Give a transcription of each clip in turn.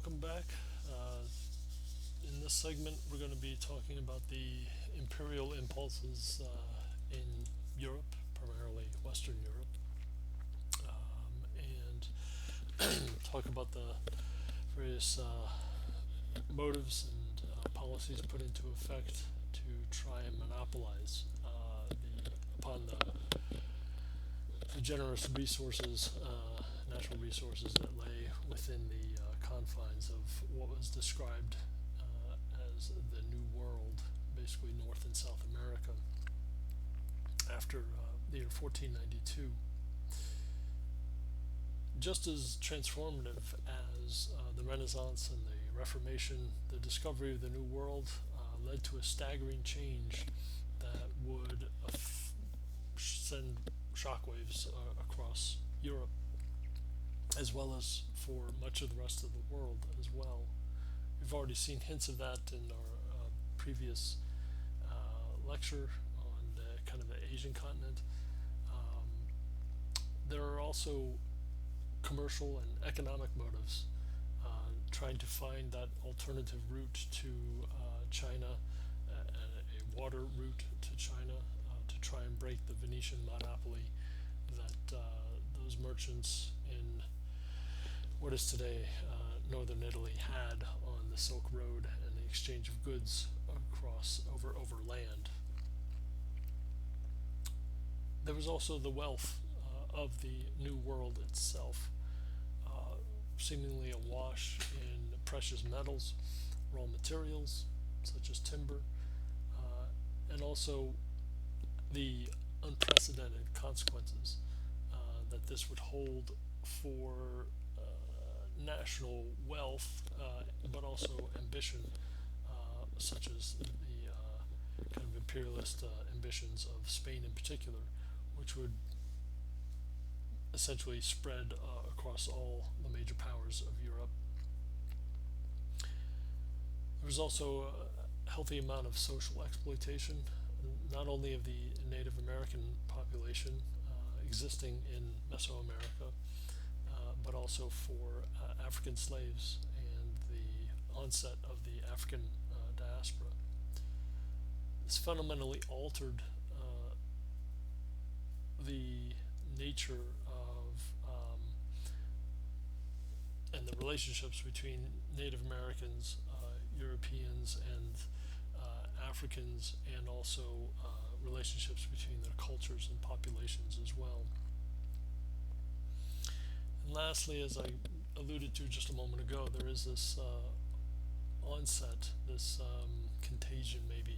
welcome back. In this segment, we're going to be talking about the imperial impulses in Europe, primarily Western Europe, and talk about the various motives and policies put into effect to try and monopolize upon the generous resources, natural resources that lay within the confines of what was described as the New World, basically North and South America, after the year 1492. Just as transformative as the Renaissance and the Reformation, the discovery of the New World led to a staggering change that would send shockwaves across Europe, as well as for much of the rest of the world as well. We've already seen hints of that in our previous lecture on the kind of the Asian continent. There are also commercial and economic motives, trying to find that alternative route to China, a water route to China, to try and break the Venetian monopoly that those merchants in what is today northern Italy had on the Silk Road and the exchange of goods across over land. There was also the wealth of the New World itself, seemingly awash in precious metals, raw materials such as timber, and also the unprecedented consequences that this would hold for national wealth, but also ambition, such as the kind of imperialist ambitions of Spain in particular, which would essentially spread across all the major powers of Europe. There was also a healthy amount of social exploitation, not only of the Native American population existing in Mesoamerica, but also for African slaves and the onset of the African diaspora. This fundamentally altered the nature of and the relationships between Native Americans, Europeans, and Africans, and also relationships between their cultures and populations as well. And lastly, as I alluded to just a moment ago, there is this onset, this contagion maybe,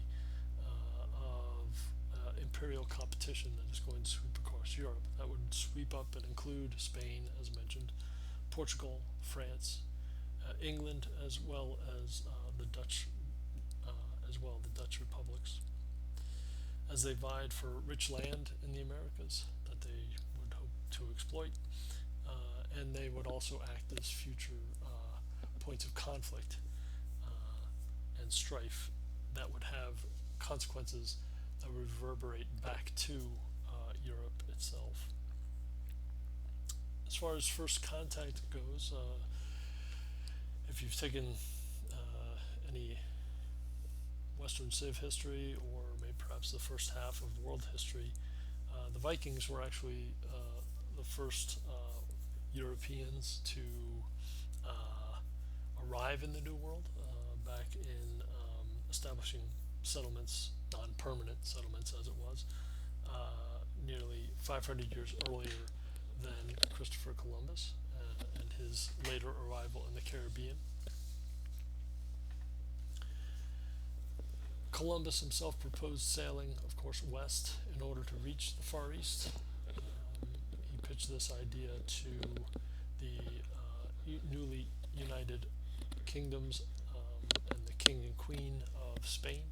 of imperial competition that is going to sweep across Europe. That would sweep up and include Spain, as mentioned, Portugal, France, England, as well as the Dutch, the Dutch republics, as they vied for rich land in the Americas that they would hope to exploit, and they would also act as future points of conflict and strife that would have consequences that would reverberate back to Europe itself. As far as first contact goes, if you've taken any Western Civ history, or maybe perhaps the first half of world history, the Vikings were actually the first Europeans to arrive in the New World, back in establishing settlements, non-permanent settlements as it was, nearly 500 years earlier than Christopher Columbus and his later arrival in the Caribbean. Columbus himself proposed sailing, of course, west in order to reach the Far East. He pitched this idea to the newly united kingdoms, and the king and queen of Spain,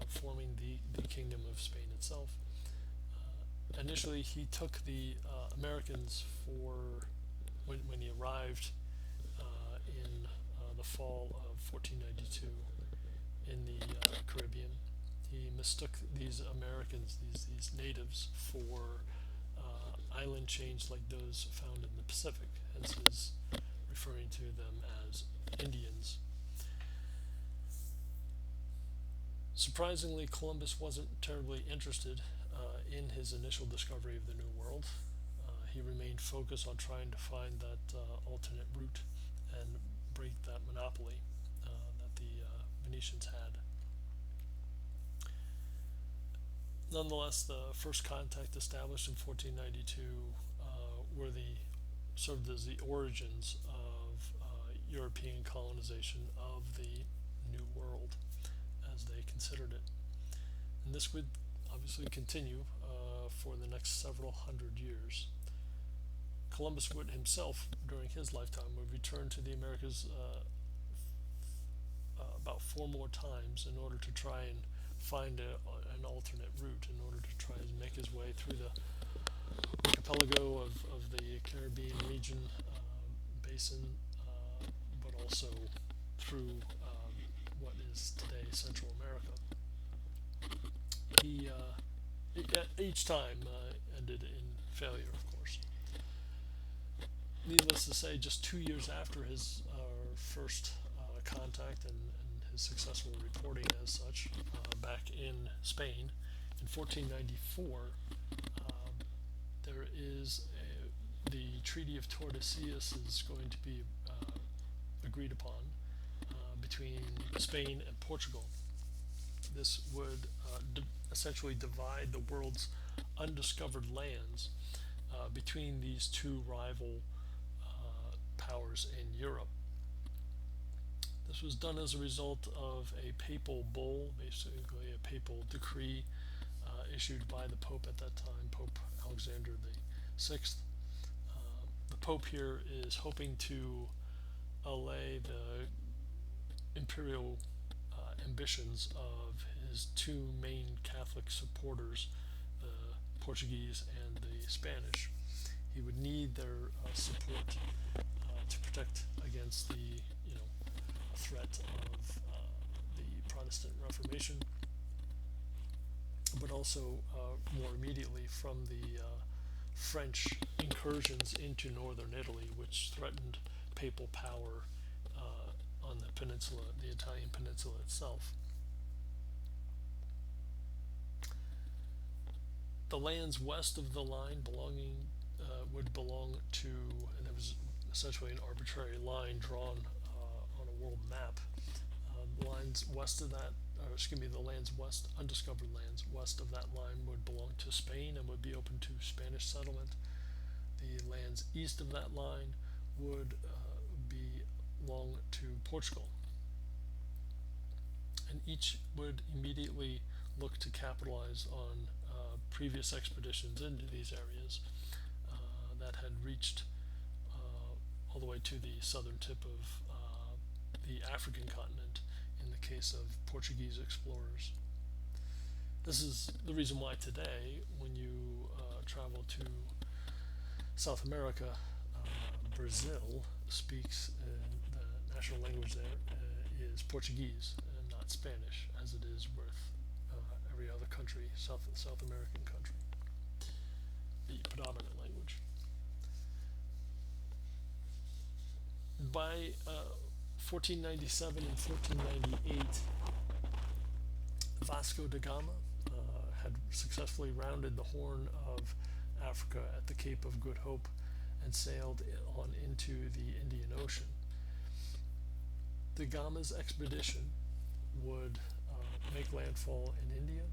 forming the kingdom of Spain itself. Initially, he took the Americans for when he arrived in the fall of 1492 in the Caribbean. He mistook these Americans, these natives, for island chains like those found in the Pacific, hence his referring to them Surprisingly, Columbus wasn't terribly interested in his initial discovery of the New World. He remained focused on trying to find that alternate route and break that monopoly that the Venetians had. Nonetheless, the first contact established in 1492 were the served as the origins of European colonization of the New World, as they considered it. And this would obviously continue for the next several hundred years. Columbus would himself, during his lifetime, would return to the Americas about 4 more times in order to try and find an alternate route, in order to try and make his way through the archipelago of the Caribbean region basin, but also through what is today Central America. He each time ended in failure, of course. Needless to say, just 2 years after his first contact and his successful reporting as such, back in Spain, in 1494, there is the Treaty of Tordesillas is going to be agreed upon between Spain and Portugal. This would essentially divide the world's undiscovered lands between these two rival powers in Europe. This was done as a result of a papal bull, basically a papal decree issued by the Pope at that time, Pope Alexander VI. The Pope here is hoping to allay the imperial ambitions of his two main Catholic supporters, the Portuguese and the Spanish. He would need their support to protect against the threat of the Protestant Reformation, but also more immediately from the French incursions into northern Italy, which threatened papal power on the peninsula, the Italian peninsula itself. The lands west of the line would belong to, and there was essentially an arbitrary line drawn on a world map. The lands west of that, the lands west, undiscovered lands west of that line would belong to Spain and would be open to Spanish settlement. The lands east of that line would belong to Portugal. And each would immediately look to capitalize on previous expeditions into these areas that had reached all the way to the southern tip of the African continent in the case of Portuguese explorers. This is the reason why today, when you travel to South America, Brazil speaks, the national language there is Portuguese and not Spanish, as it is with every other country, South American country, the predominant language. By 1497 and 1498, Vasco da Gama had successfully rounded the Horn of Africa at the Cape of Good Hope and sailed on into the Indian Ocean. Da Gama's expedition would make landfall in India.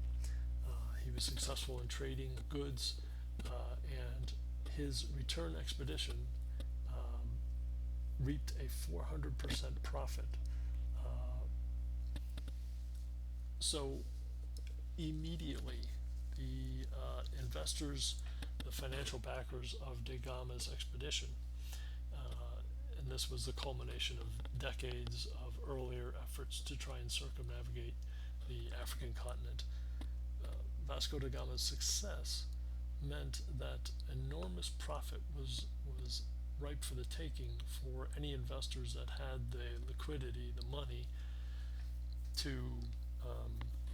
He was successful in trading goods, and his return expedition reaped a 400% profit. So immediately, the investors, the financial backers of Da Gama's expedition, and this was the culmination of decades of earlier efforts to try and circumnavigate the African continent. Vasco da Gama's success meant that enormous profit was ripe for the taking for any investors that had the liquidity, the money, to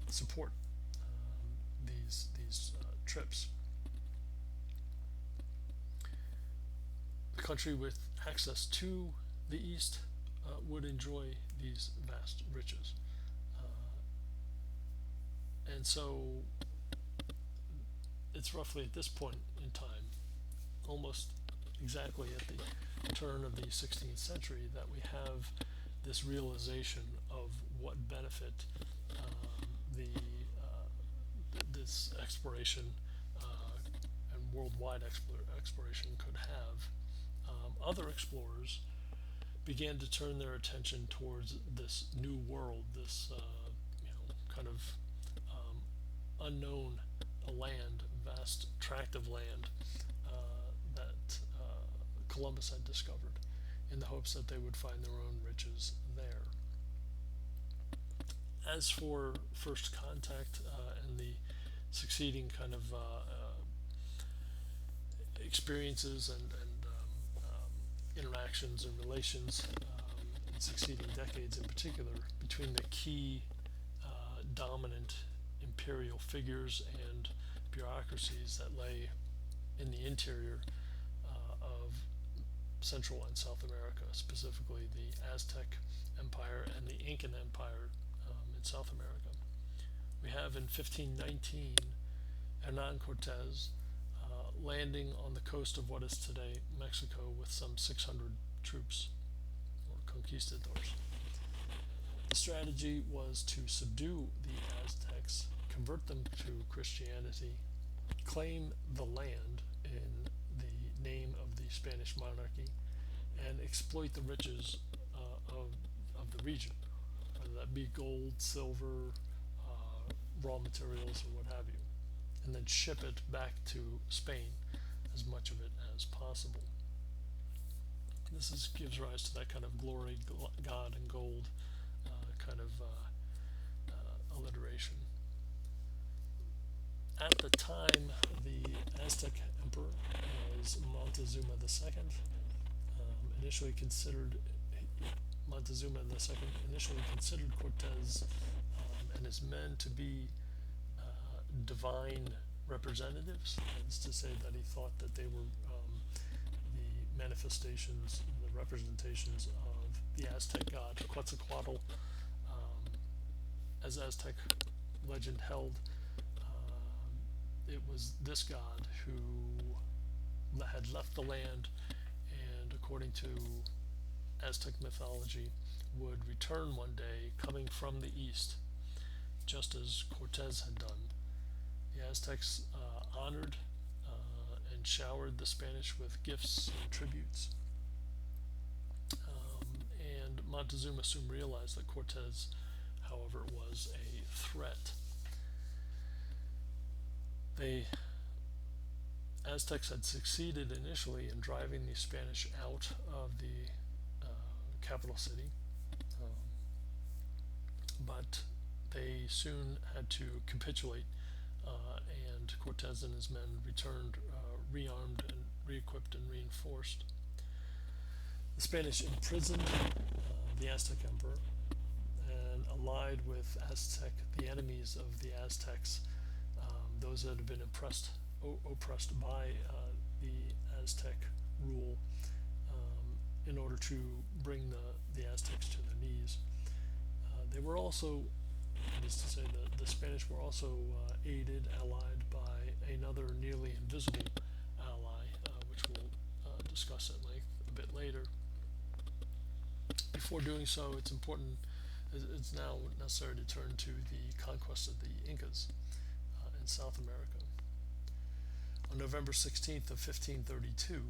support these trips. The country with access to the East would enjoy these vast riches. And so it's roughly at this point in time, almost exactly at the turn of the 16th century, that we have this realization of what benefit the this exploration and worldwide exploration could have. Other explorers began to turn their attention towards this new world, this kind of unknown land, vast tract of land that Columbus had discovered, in the hopes that they would find their own riches there. As for first contact and the succeeding kind of experiences and interactions and relations in succeeding decades, in particular, between the key dominant imperial figures and bureaucracies that lay in the interior of Central and South America, specifically the Aztec Empire and the Incan Empire in South America. We have in 1519 Hernan Cortez landing on the coast of what is today Mexico with some 600 troops, or conquistadors. The strategy was to subdue the Aztecs, convert them to Christianity, claim the land in the name of the Spanish monarchy, and exploit the riches of the region, whether that be gold, silver, raw materials, or what have you, and then ship it back to Spain, as much of it as possible. This gives rise to that kind of glory, God, and gold kind of alliteration. At the time, the Aztec emperor was Montezuma II. Initially considered Montezuma II initially considered Cortez and his men to be divine representatives. That is to say that he thought that they were the manifestations, the representations of the Aztec god Quetzalcoatl. As Aztec legend held, it was this god who had left the land and, according to Aztec mythology, would return one day coming from the east, just as Cortez had done. The Aztecs honored and showered the Spanish with gifts and tributes. And Montezuma soon realized that Cortez, however, was a threat. The Aztecs had succeeded initially in driving the Spanish out of the capital city, but they soon had to capitulate, and Cortez and his men returned rearmed and re-equipped and reinforced. The Spanish imprisoned the Aztec emperor and allied with the enemies of the Aztecs, those that had been oppressed by the Aztec rule, in order to bring the Aztecs to their knees. They were also, that is to say, the Spanish were also aided, allied by another nearly invisible ally, which we'll discuss at length a bit later. Before doing so, it's now necessary to turn to the conquest of the Incas in South America. On November 16th of 1532,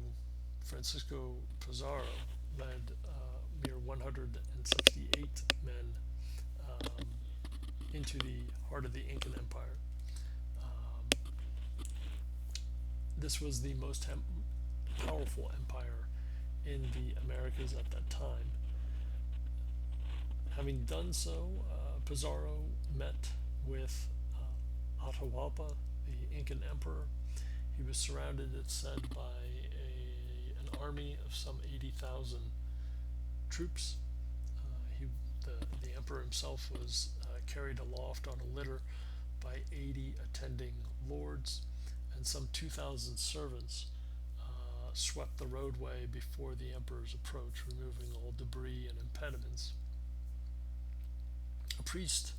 Francisco Pizarro led mere 168 men into the heart of the Incan Empire. This was the most powerful empire in the Americas at that time. Having done so, Pizarro met with Atahualpa, the Incan emperor. He was surrounded, it's said, by an army of some 80,000 troops. The emperor himself was carried aloft on a litter by 80 attending lords, and some 2,000 servants swept the roadway before the emperor's approach, removing all debris and impediments. A priest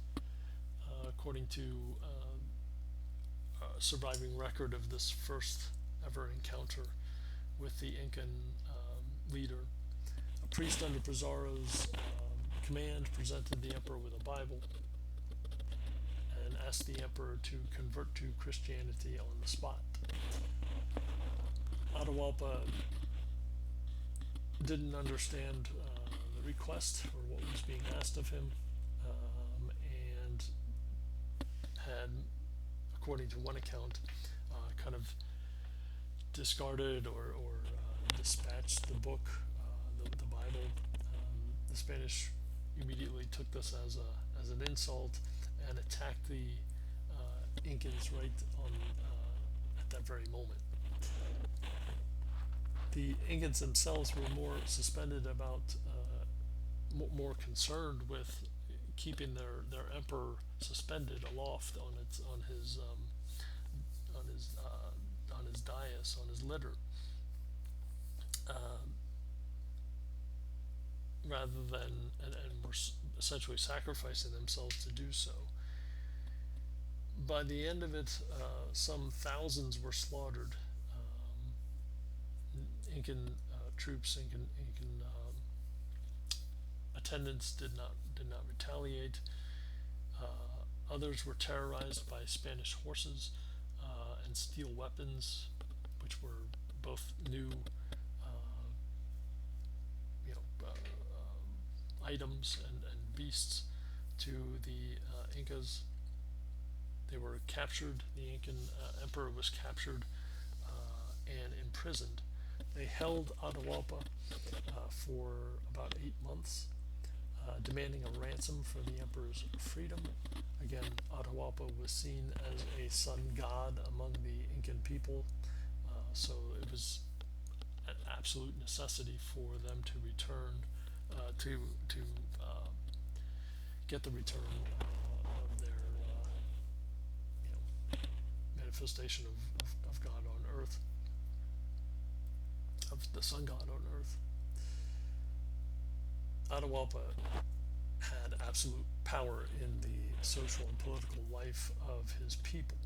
according to surviving record of this first ever encounter with the Incan leader. A priest under Pizarro's command presented the emperor with a Bible and asked the emperor to convert to Christianity on the spot. Atahualpa didn't understand the request or what was being asked of him, and had, according to one account, kind of discarded or dispatched the book, the Bible. The Spanish immediately took this as an insult and attacked the Incans right on at that very moment. The Incans themselves were more suspended about, more concerned with keeping their emperor suspended aloft on his dais, on his litter, rather than and were essentially sacrificing themselves to do so. By the end of it, some thousands were slaughtered. Incan troops, Incan attendants did not retaliate. Others were terrorized by Spanish horses and steel weapons, which were both new, items and beasts to the Incas. They were captured. The Incan emperor was captured and imprisoned. They held Atahualpa for about 8 months, demanding a ransom for the emperor's freedom. Again, Atahualpa was seen as a sun god among the Incan people, so it was an absolute necessity for them to return, to get the return of their manifestation of God on earth, of the sun god on earth. Atahualpa had absolute power in the social and political life of his people.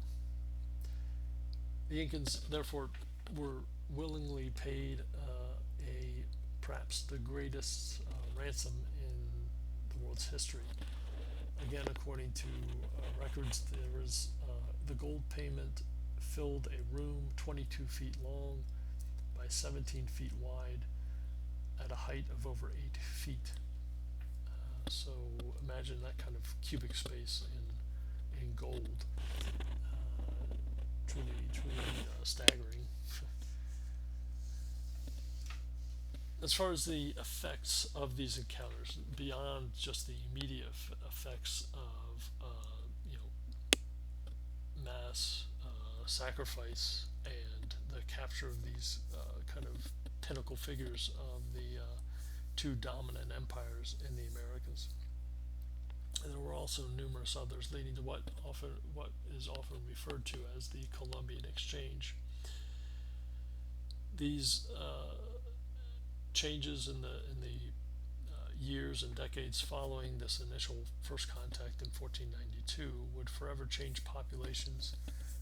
The Incans, therefore, were willingly paid perhaps the greatest ransom in the world's history. Again, according to records, there was the gold payment filled a room 22 feet long by 17 feet wide at a height of over 8 feet. So imagine that kind of cubic space in gold. Truly staggering. As far as the effects of these encounters, beyond just the immediate effects of mass sacrifice and the capture of these kind of pinnacle figures of the two dominant empires in the Americas. And there were also numerous others, leading to what is often referred to as the Columbian Exchange. These changes in the years and decades following this initial first contact in 1492 would forever change populations,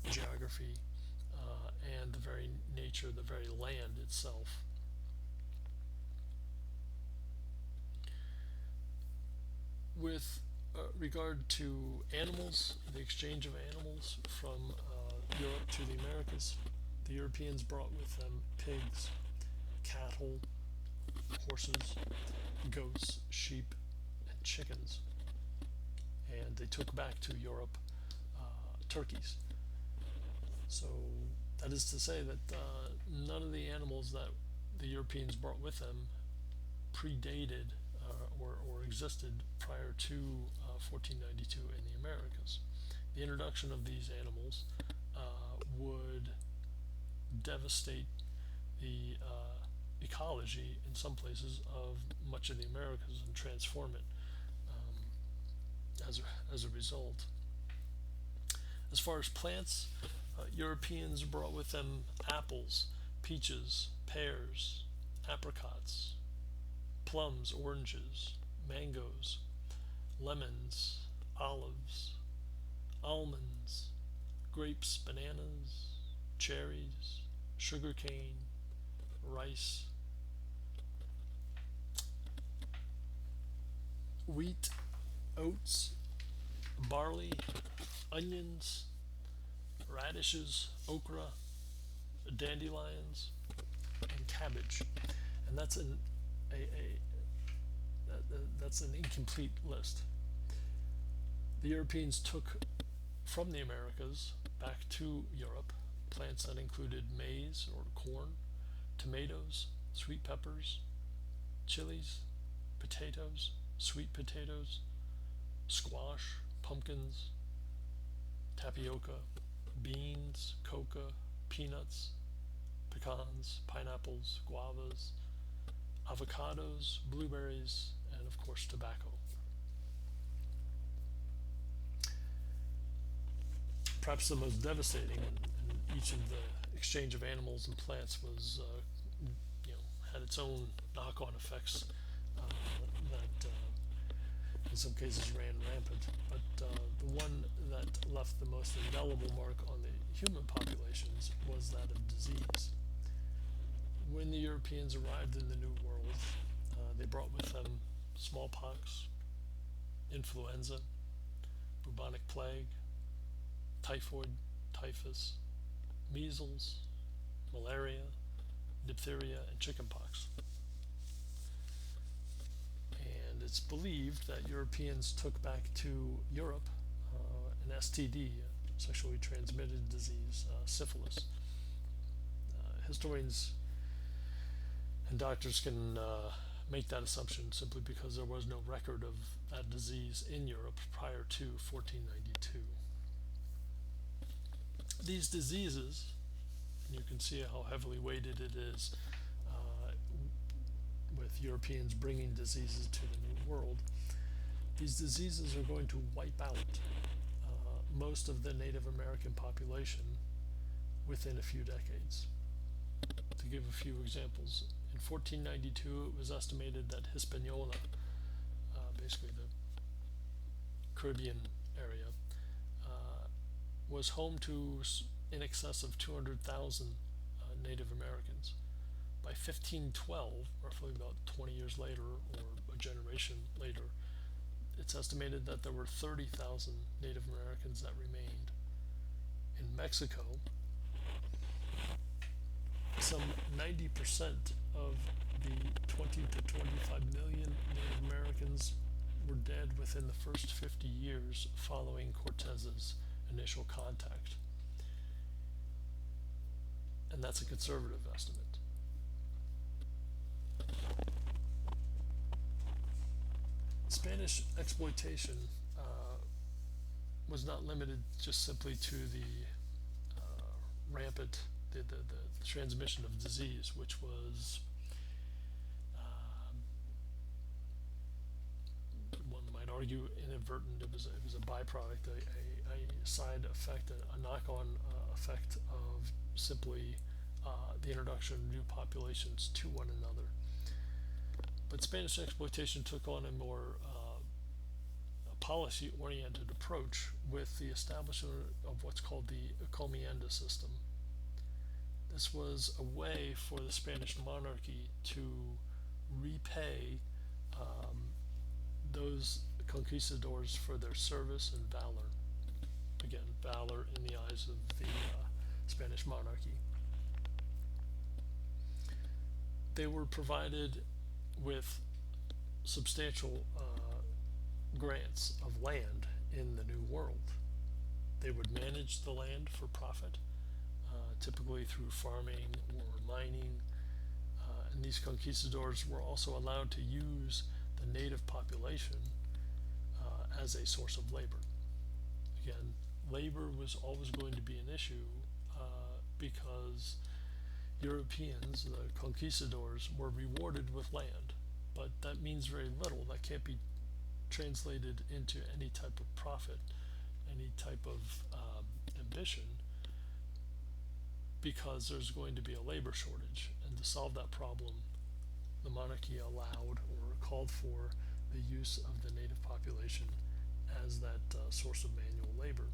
geography, and the very nature, the very land itself. With regard to animals, the exchange of animals from Europe to the Americas, the Europeans brought with them pigs, cattle, horses, goats, sheep, and chickens, and they took back to Europe turkeys. So that is to say that none of the animals that the Europeans brought with them predated or existed prior to 1492 in the Americas. The introduction of these animals would devastate the ecology in some places of much of the Americas and transform it as a result. As far as plants, Europeans brought with them apples, peaches, pears, apricots, plums, oranges, mangoes, lemons, olives, almonds, grapes, bananas, cherries, sugarcane, rice, wheat, oats, barley, onions, radishes, okra, dandelions, and cabbage. And that's an incomplete list. The Europeans took from the Americas back to Europe plants that included maize or corn, tomatoes, sweet peppers, chilies, potatoes, sweet potatoes, squash, pumpkins, tapioca, beans, coca, peanuts, pecans, pineapples, guavas, avocados, blueberries, and of course tobacco. Perhaps the most devastating in each of the exchange of animals and plants was, had its own knock-on effects that in some cases ran rampant. But the one that left the most indelible mark on the human populations was that of disease. When the Europeans arrived in the New World, they brought with them smallpox, influenza, bubonic plague, typhoid, typhus, measles, malaria, diphtheria, and chickenpox. And it's believed that Europeans took back to Europe an STD, sexually transmitted disease, syphilis. Historians and doctors can make that assumption simply because there was no record of that disease in Europe prior to 1492. These diseases, and you can see how heavily weighted it is with Europeans bringing diseases to the New World, these diseases are going to wipe out most of the Native American population within a few decades. To give a few examples, in 1492 it was estimated that Hispaniola, basically the Caribbean area, was home to in excess of 200,000 Native Americans. By 1512, roughly about 20 years later or a generation later, it's estimated that there were 30,000 Native Americans that remained. In Mexico, some 90% of the 20 to 25 million Native Americans were dead within the first 50 years following Cortez's initial contact. And that's a conservative estimate. Spanish exploitation was not limited just simply to the rampant the transmission of disease, which was one might argue inadvertent. It was a byproduct, a side effect, a knock-on effect of simply the introduction of new populations to one another. But Spanish exploitation took on a more policy-oriented approach with the establishment of what's called the encomienda system. This was a way for the Spanish monarchy to repay those conquistadors for their service and valor. Again, valor in the eyes of the Spanish monarchy. They were provided with substantial grants of land in the New World. They would manage the land for profit, typically through farming or mining, and these conquistadors were also allowed to use the native population as a source of labor. Again, labor was always going to be an issue because Europeans, the conquistadors, were rewarded with land, but that means very little. That can't be translated into any type of profit, any type of ambition, because there's going to be a labor shortage. And to solve that problem, the monarchy allowed or called for the use of the native population as that source of manual labor.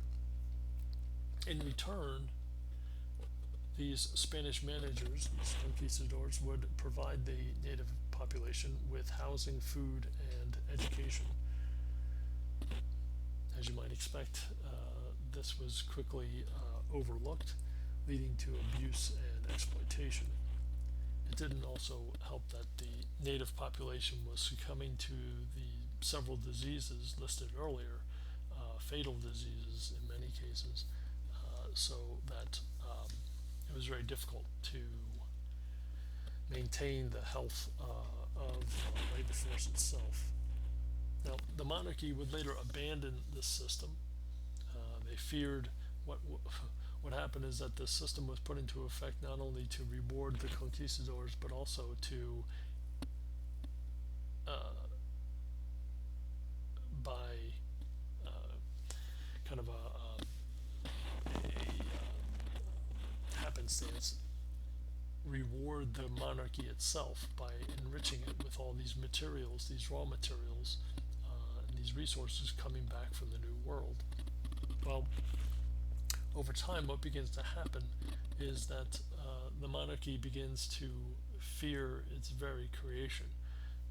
In return, these Spanish managers, these conquistadors, would provide the native population with housing, food, and education. As you might expect, this was quickly overlooked, leading to abuse and exploitation. It didn't also help that the native population was succumbing to the several diseases listed earlier, fatal diseases in many cases, so that it was very difficult to maintain the health of the labor force itself. Now, the monarchy would later abandon this system. They feared what happened is that the system was put into effect not only to reward the conquistadors but also to by kind of a happenstance reward the monarchy itself by enriching it with all these materials, these raw materials, and these resources coming back from the New World. Well, over time, what begins to happen is that the monarchy begins to fear its very creation,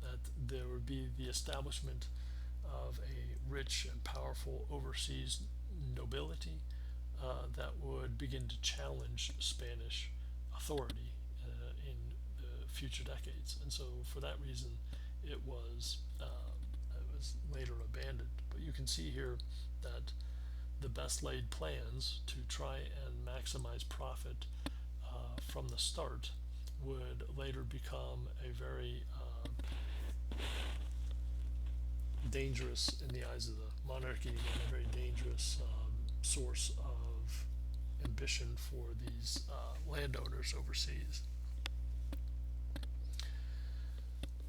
that there would be the establishment of a rich and powerful overseas nobility that would begin to challenge Spanish authority in the future decades. And so, for that reason, it was later abandoned. But you can see here that the best laid plans to try and maximize profit from the start would later become a very dangerous, in the eyes of the monarchy, and a very dangerous source of ambition for these landowners overseas.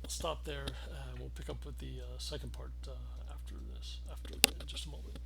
I'll stop there. We'll pick up with the second part after this, after in just a moment.